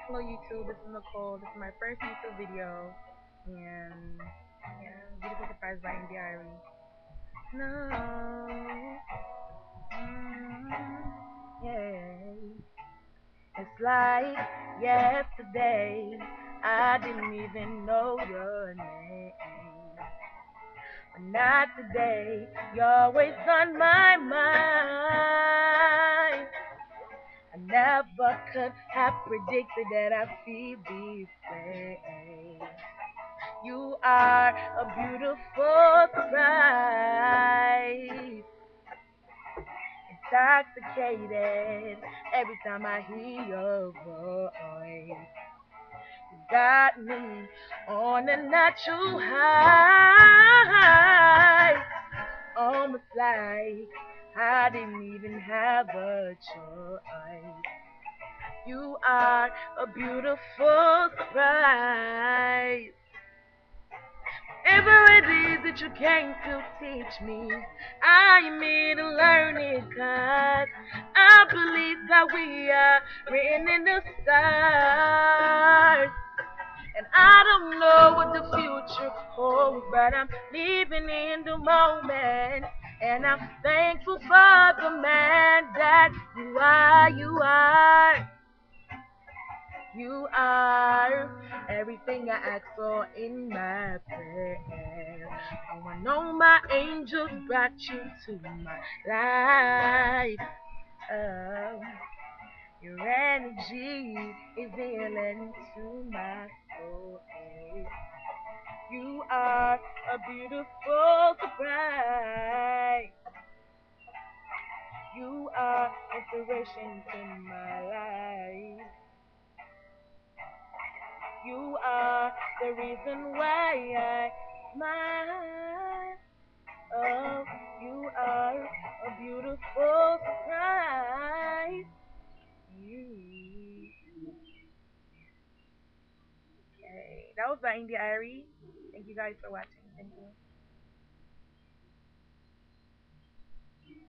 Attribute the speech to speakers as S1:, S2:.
S1: Hello YouTube, this is Nicole. This is my first YouTube video. And yeah, beautiful surprise by India Irie. No. Yeah. It's like yesterday. I didn't even know your name. But not today. You're always on my mind. I never could have predicted that I'd feel this way. You are a beautiful surprise, intoxicated every time I hear your voice. You got me on a natural high, almost like I didn't even have a choice. You are a beautiful surprise. Whatever it is that you came to teach me, I am here to learn it, 'cause I believe that we are written in the stars. And I don't know what the future holds, but I'm living in the moment. And I'm thankful for the man that you are, you are. You are everything I ask for in my prayer. Oh, I know my angels brought you to my life. Oh, your energy is healing to my soul. You are a beautiful surprise. You are inspiration to my life. You are the reason why I smile. Oh, you are a beautiful surprise. You. Okay, that was by India Irie. Thank you guys for watching. Thank you.